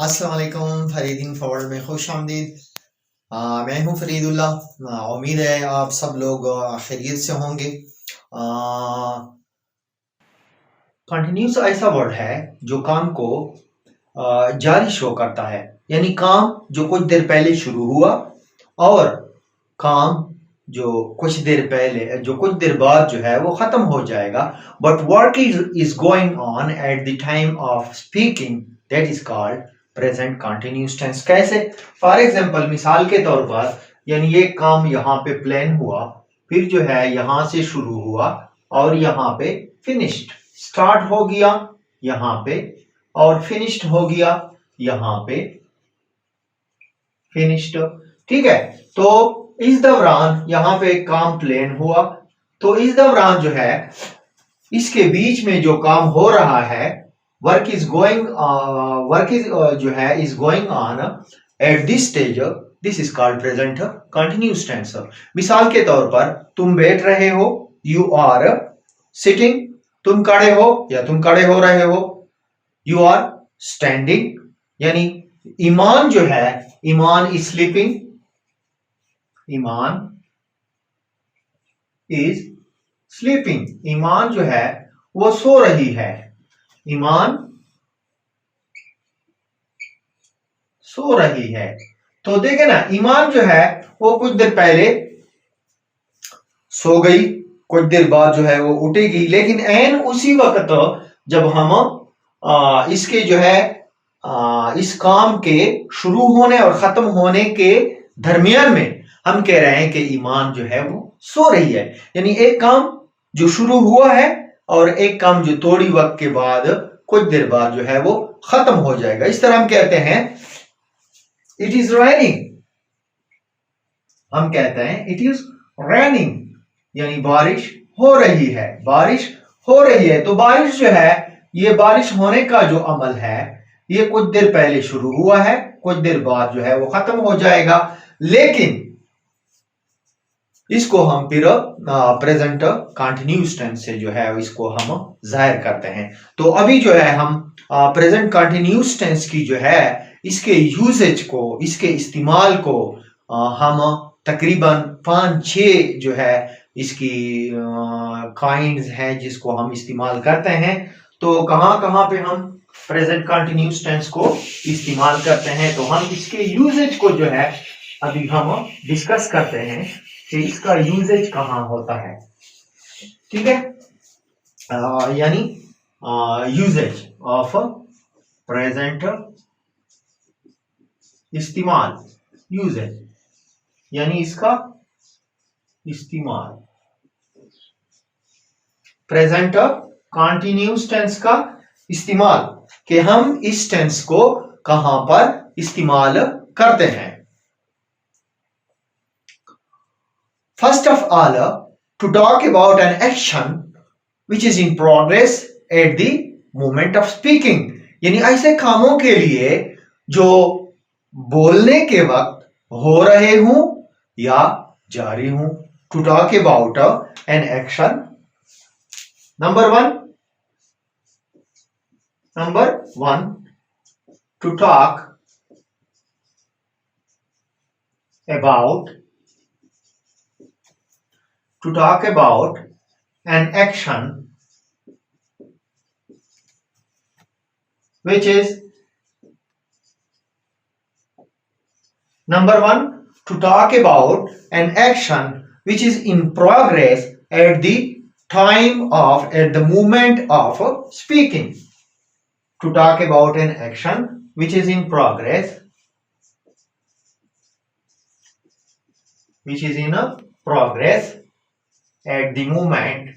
अस्सलाम वालेकुम। फरीदीन फॉरवर्ड में खुश आमदीद। मैं हूं फरीदुल्लाह। उम्मीद है आप सब लोग खैरियत से होंगे। कंटिन्यूस ऐसा वर्ड है जो काम को जारी शो करता है, यानी काम जो कुछ देर पहले शुरू हुआ और काम जो कुछ देर बाद जो है वो खत्म हो जाएगा। But work is going on at the time of speaking, that is called present continuous tense. कैसे? फॉर एग्जांपल, मिसाल के तौर पर, यानी ये काम यहाँ पे प्लान हुआ, फिर जो है यहाँ से शुरू हुआ और यहाँ पे फिनिश्ड, स्टार्ट हो गया यहाँ पे और फिनिश्ड हो गया यहाँ पे, फिनिश्ड। ठीक है, तो इस दौरान यहाँ पे काम प्लान हुआ, तो इस दौरान जो है इसके बीच में जो काम हो रहा है, work is going on at this stage, this is called present continuous tense. मिसाल के तौर पर, तुम बैठ रहे हो, यू आर सिटिंग, तुम खड़े हो या तुम खड़े हो रहे हो, यू आर स्टैंडिंग। यानी ईमान जो है, ईमान इज स्लीपिंग, ईमान इज स्लीपिंग, ईमान जो है वो सो रही है, ईमान सो रही है। तो देखे ना, ईमान जो है वो कुछ देर पहले सो गई, कुछ देर बाद जो है वो उठेगी, लेकिन एन उसी वक्त जब हम इसके जो है इस काम के शुरू होने और खत्म होने के दरमियान में हम कह रहे हैं कि ईमान जो है वो सो रही है। यानी एक काम जो शुरू हुआ है और एक काम जो थोड़ी वक्त के बाद, कुछ देर बाद जो है वो खत्म हो जाएगा। इस तरह हम कहते हैं इट इज रेनिंग, हम कहते हैं इट इज रेनिंग, यानी बारिश हो रही है, बारिश हो रही है। तो बारिश जो है, ये बारिश होने का जो अमल है, ये कुछ देर पहले शुरू हुआ है, कुछ देर बाद जो है वो खत्म हो जाएगा, लेकिन इसको हम फिर प्रेजेंट कंटिन्यूस टेंस से जो है इसको हम जाहिर करते हैं। तो अभी जो है हम प्रेजेंट कंटिन्यूस टेंस की जो है इसके यूसेज को, इसके इस्तेमाल को हम तकरीबन 5-6 जो है इसकी काइंड्स हैं जिसको हम इस्तेमाल करते हैं। तो कहां पे हम प्रेजेंट कंटिन्यूस टेंस को इस्तेमाल करते हैं, तो हम इसके यूसेज को जो है अभी हम डिस्कस करते हैं कि इसका यूजेज कहां होता है। ठीक है, यानी यूजेज ऑफ प्रेजेंट, इस्तेमाल, यूजेज यानी इसका इस्तेमाल, प्रेजेंट कंटिन्यूस टेंस का इस्तेमाल, कि हम इस टेंस को कहां पर इस्तेमाल करते हैं। First of all, to talk about an action which is in progress at the moment of speaking, यानी ऐसे कामों के लिए जो बोलने के वक्त हो रहे हूं या जारी हूं। To talk about an action, number one, to talk about an action which is, number one, to talk about an action which is in progress at the moment of speaking. To talk about an action which is in progress, at the moment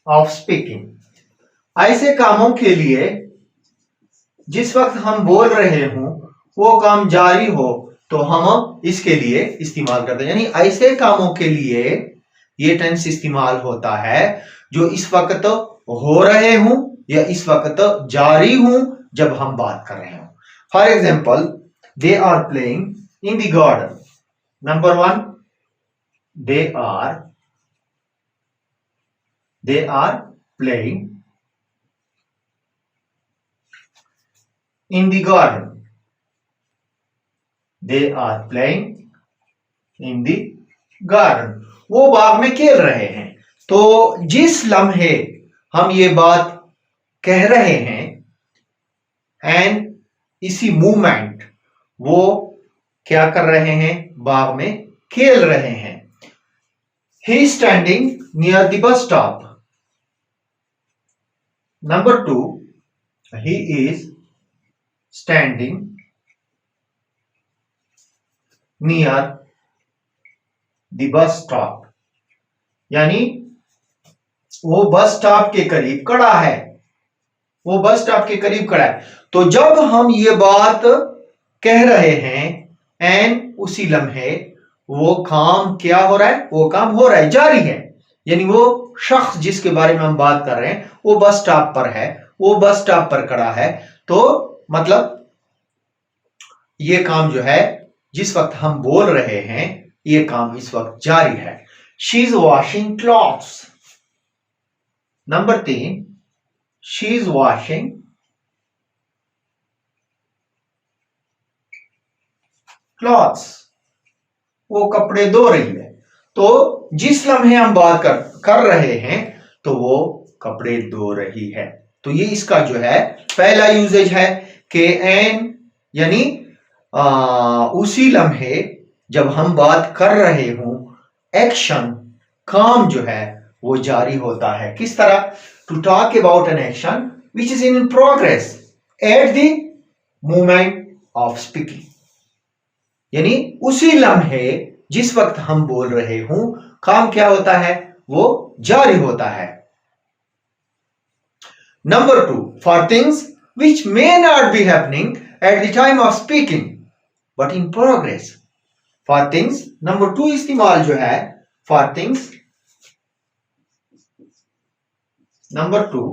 of speaking. ऐसे कामों के लिए जिस वक्त हम बोल रहे हों वो काम जारी हो, तो हम इसके लिए इस्तेमाल करते हैं। यानी ऐसे कामों के लिए ये टेंस इस्तेमाल होता है जो इस वक्त हो रहे हों या इस वक्त जारी हों जब हम बात कर रहे हों। For example, they are playing in the garden. Number one, they are playing in the garden. They are playing in the garden. वो बाग में खेल रहे हैं। तो जिस लम्हे हम ये बात कह रहे हैं एंड इसी मूवमेंट वो क्या कर रहे हैं, बाग में खेल रहे हैं। He is standing near the bus stop. Number 2, he is standing near the bus stop. यानी वो बस स्टॉप के करीब खड़ा है, वो बस स्टॉप के करीब खड़ा है। तो जब हम ये बात कह रहे हैं एंड उसी लम्हे वो काम क्या हो रहा है, वो काम हो रहा है, जारी है। यानी वो शख्स जिसके बारे में हम बात कर रहे हैं वो बस स्टॉप पर है, वो बस स्टॉप पर खड़ा है। तो मतलब ये काम जो है जिस वक्त हम बोल रहे हैं ये काम इस वक्त जारी है। She is washing clothes. Number 3, she is washing clothes. वो कपड़े धो रही है। तो जिस लम्हे हम बात कर रहे हैं तो वो कपड़े धो रही है। तो ये इसका जो है पहला यूजेज है कि एन यानी उसी लम्हे जब हम बात कर रहे हों एक्शन काम जो है वो जारी होता है। किस तरह? To talk about an action which is in progress at the moment of speaking. यानी उसी लम्हे जिस वक्त हम बोल रहे हों काम क्या होता है, वो जारी होता है। Number 2, for things which may not be happening at the time of speaking but in progress. For things number 2 इस्तेमाल जो है for things. Number 2,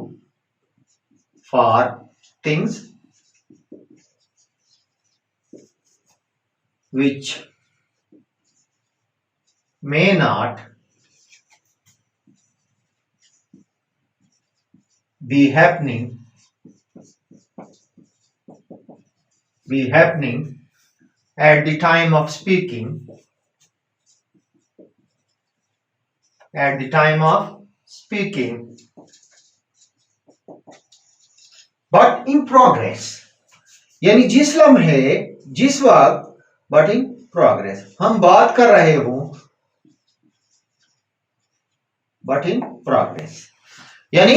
for things which may not be happening at the time of speaking, but in progress। यानी जिस लम्हे जिस वक्त but in progress हम बात कर रहे हो बट इन प्रोग्रेस। यानी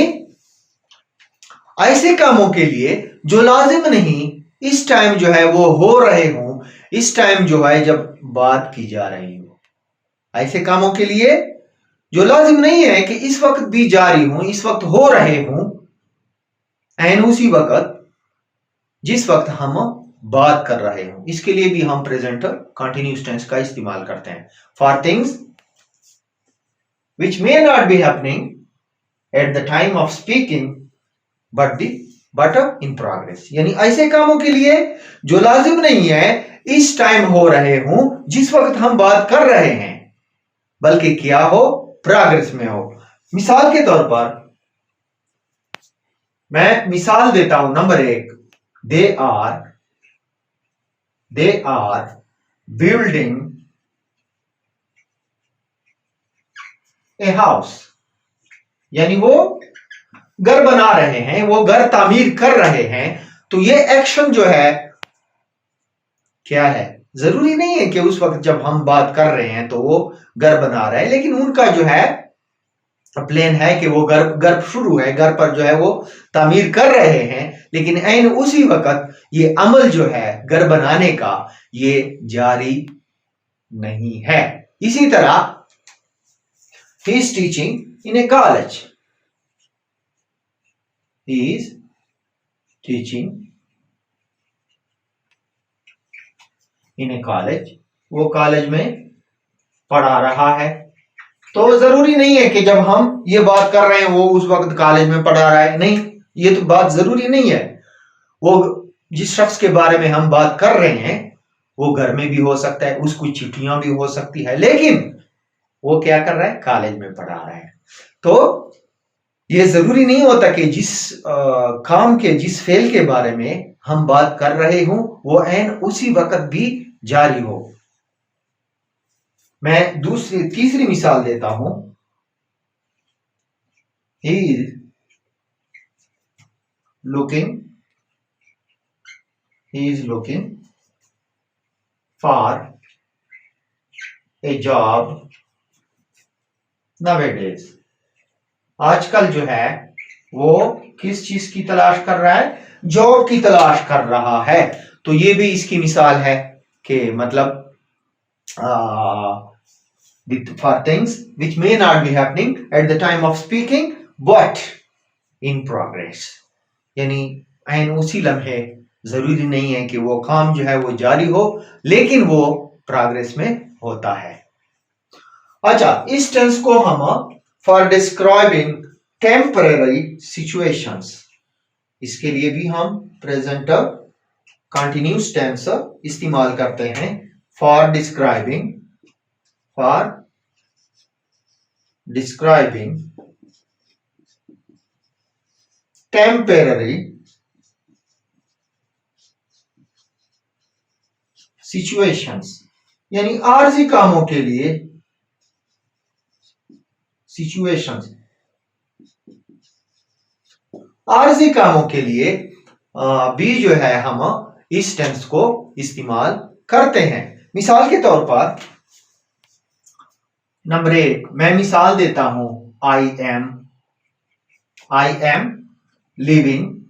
ऐसे कामों के लिए जो लाजिम नहीं इस टाइम जो है वो हो रहे हो, इस टाइम जो है जब बात की जा रही हो। ऐसे कामों के लिए जो लाजिम नहीं है कि इस वक्त भी जारी हो, इस वक्त हो रहे हो एंड उसी वक्त जिस वक्त हम बात कर रहे हो, इसके लिए भी हम प्रेजेंट कंटिन्यूअस टेंस का इस्तेमाल करते हैं। For things which may not be happening at the time of speaking but in progress. यानी ऐसे कामों के लिए जो लाजिम नहीं है इस टाइम हो रहे हो जिस वक्त हम बात कर रहे हैं, बल्कि क्या हो, प्रोग्रेस में हो। मिसाल के तौर पर मैं मिसाल देता हूं। Number 1, they are building a house। यानी वो घर बना रहे हैं, वो घर तामीर कर रहे हैं। तो ये एक्शन जो है क्या है, जरूरी नहीं है कि उस वक्त जब हम बात कर रहे हैं तो वो घर बना रहे हैं, लेकिन उनका जो है प्लान है कि वो घर शुरू है, घर पर जो है वो तामीर कर रहे हैं, लेकिन ऐन उसी वक्त ये अमल जो है घर बनाने का ये जारी नहीं है। इसी तरह he is teaching in a college। he is teaching in a college। वो कॉलेज में पढ़ा रहा है। तो जरूरी नहीं है कि जब हम ये बात कर रहे हैं वो उस वक्त कॉलेज में पढ़ा रहा है, नहीं, ये तो बात जरूरी नहीं है। वो जिस शख्स के बारे में हम बात कर रहे हैं वो घर में भी हो सकता है, उसको छुट्टियां भी हो सकती है, लेकिन वो क्या कर रहा है, कॉलेज में पढ़ा रहा है। तो ये जरूरी नहीं होता कि जिस काम के जिस फेल के बारे में हम बात कर रहे हूं वो एन उसी वक्त भी जारी हो। मैं तीसरी मिसाल देता हूं। He is looking for a job nowadays। आजकल जो है वो किस चीज की तलाश कर रहा है? जॉब की तलाश कर रहा है। तो ये भी इसकी मिसाल है कि मतलब for things which may not be happening at the time of speaking but in progress। यानी ऐन उसी लम्हे, जरूरी नहीं है कि वो काम जो है वो जारी हो, लेकिन वो प्रोग्रेस में होता है। अच्छा, इस टेंस को हम फॉर डिस्क्राइबिंग टेम्पररी सिचुएशंस, इसके लिए भी हम प्रेजेंट कंटिन्यूस टेंस इस्तेमाल करते हैं। फॉर डिस्क्राइबिंग टेम्पररी सिचुएशंस, यानी आरजी कामों के लिए सिचुएशंस, आरजी कामों के लिए भी जो है हम इस टेंस को इस्तेमाल करते हैं। मिसाल के तौर पर नंबर 1 मैं मिसाल देता हूं, I am living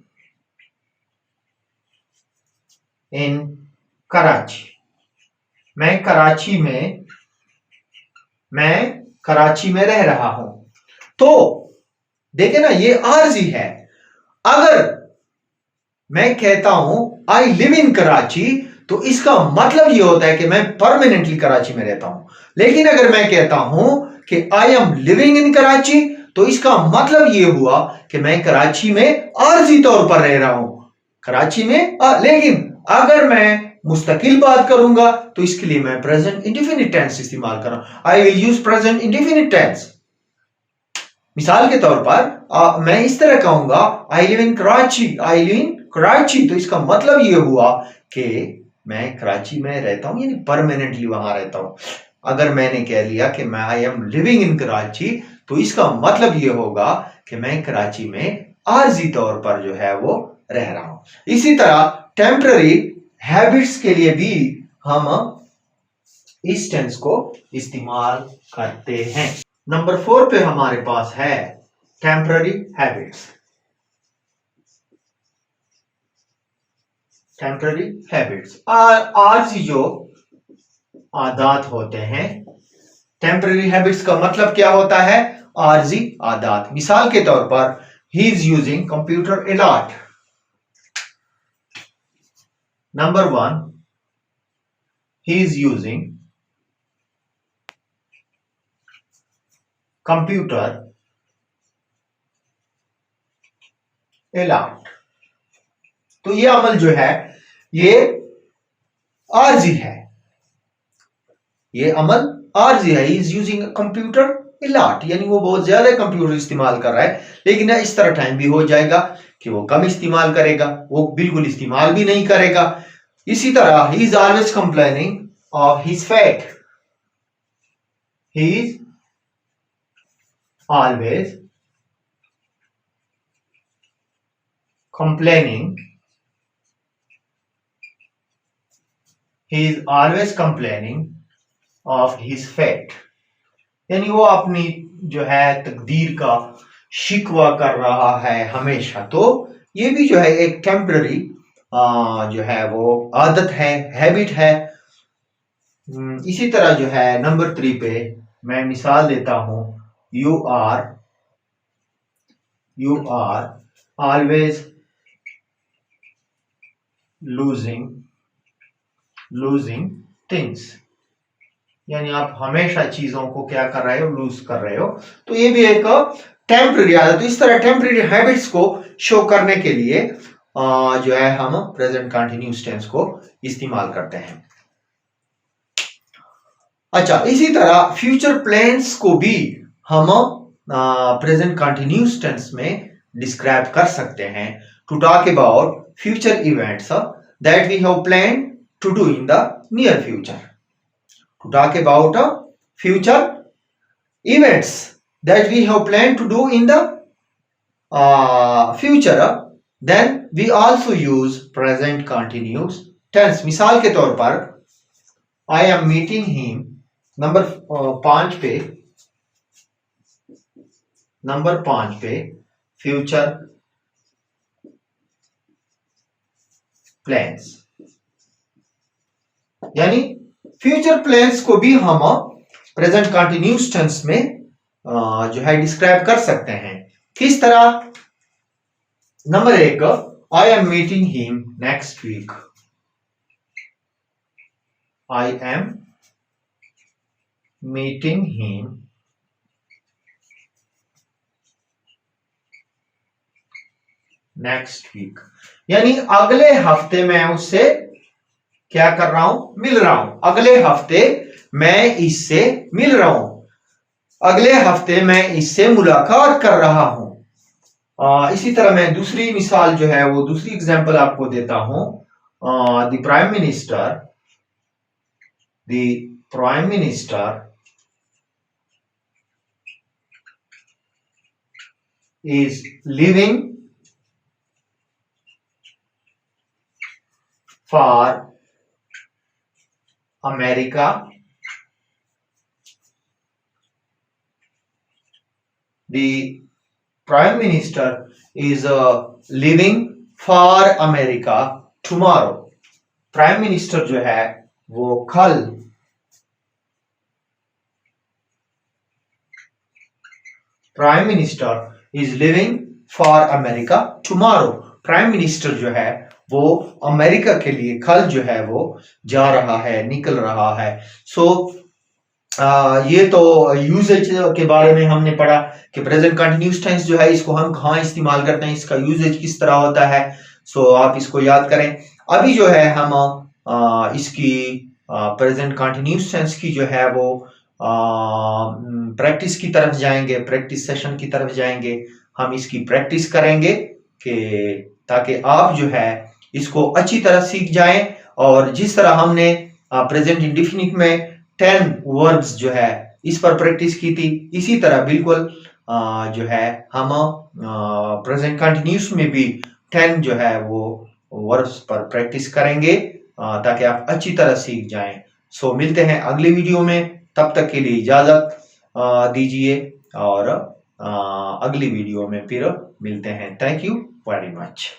in Karachi. मैं कराची में रह रहा हूं। तो देखे ना, ये आरजी है। अगर मैं कहता हूं आई लिव इन कराची, तो इसका मतलब ये होता है कि मैं परमानेंटली कराची में रहता हूं। लेकिन अगर मैं कहता हूं कि I am living in Karachi, तो इसका मतलब ये हुआ कि मैं कराची में आरजी तौर पर रह रहा हूं, कराची में। लेकिन अगर मैं मुस्तकिल बात करूंगा तो इसके लिए मैं प्रेजेंट इंडेफिनिट टेंस इस्तेमाल कर रहा हूं। I will use present indefinite tense. मिसाल के तौर पर मैं इस तरह कहूंगा आई लिव इन कराची, तो इसका मतलब यह हुआ कि मैं कराची में रहता हूं, यानी परमानेंटली वहां रहता हूं। अगर मैंने कह लिया कि मैं I am living in Karachi, तो इसका मतलब यह होगा कि मैं कराची में आरजी तौर पर जो है वो रह रहा हूं। इसी तरह टेम्पररी हैबिट्स के लिए भी हम इस टेंस को इस्तेमाल करते हैं। नंबर 4 पे हमारे पास है टेम्पररी हैबिट्स। आरजी जो आदात होते हैं, टेम्पररी हैबिट्स का मतलब क्या होता है? आरजी आदात। मिसाल के तौर पर he is using computer a lot. Number 1, he is using computer a lot। तो ये अमल जो है ये आरजी है, ये अमल आरजी है। he is using computer a lot, यानी वो बहुत ज्यादा कंप्यूटर इस्तेमाल कर रहा है। लेकिन इस तरह टाइम भी हो जाएगा कि वो कम इस्तेमाल करेगा, वो बिल्कुल इस्तेमाल भी नहीं करेगा। इसी तरह he is always complaining of his fat। he is always complaining of his fat, यानी वो अपनी जो है तकदीर का शिकवा कर रहा है हमेशा। तो ये भी जो है एक टेम्पररी जो है वो आदत है, हैबिट है। इसी तरह जो है नंबर 3 पे मैं मिसाल देता हूं, you are always losing things, यानी आप हमेशा चीजों को क्या कर रहे हो? लूज कर रहे हो। तो ये भी एक टेम्पररी आदत। तो इस तरह टेम्पररी हैबिट्स को शो करने के लिए जो है हम प्रेजेंट कंटिन्यूस टेंस को इस्तेमाल करते हैं। अच्छा, इसी तरह फ्यूचर प्लान्स को भी हम प्रेजेंट कंटिन्यूस टेंस में डिस्क्राइब कर सकते हैं। To talk about future events that we have planned to do in the near future. To talk about future events that we have planned to do in the future, then we also use present continuous tense. मिसाल के तौर पर I am meeting him, number 5 पे future plans, यानी future plans को भी हम present continuous tense में जो है डिस्क्राइब कर सकते हैं। किस तरह? Number 1, I am meeting him next week. I am meeting him next week, यानी अगले हफ्ते मैं उससे क्या कर रहा हूं? मिल रहा हूं। अगले हफ्ते मैं इससे मिल रहा हूं, अगले हफ्ते मैं इससे मुलाकात कर रहा हूं। इसी तरह मैं दूसरी मिसाल जो है वो दूसरी एग्जांपल आपको देता हूं। The prime minister is leaving for America the Prime Minister is leaving for America tomorrow. Prime Minister जो है वो कल prime minister is living for America tomorrow. Prime minister जो है वो अमेरिका के लिए कल जो है वो जा रहा है, निकल रहा है। ये तो यूजेज के बारे में हमने पढ़ा कि प्रेजेंट कंटिन्यूअस टेंस जो है इसको हम कहाँ इस्तेमाल करते हैं, इसका यूजेज किस तरह होता है। आप इसको याद करें। अभी जो है हम इसकी प्रेजेंट कंटिन्यूअस टेंस की जो है वो प्रैक्टिस की तरफ जाएंगे, प्रैक्टिस सेशन की तरफ जाएंगे। हम इसकी प्रैक्टिस करेंगे कि ताकि आप जो है इसको अच्छी तरह सीख जाएं। और जिस तरह हमने प्रेजेंट इंडेफिनिट में 10 वर्ब्स जो है इस पर प्रैक्टिस की थी, इसी तरह बिल्कुल जो है हम प्रेजेंट कंटिन्यूअस में भी 10 जो है वो वर्ब्स पर प्रैक्टिस करेंगे ताकि आप अच्छी तरह सीख जाएं। मिलते हैं अगले वीडियो में, तब तक के लिए इजाजत दीजिए और अगली वीडियो में फिर मिलते हैं। Thank you very much.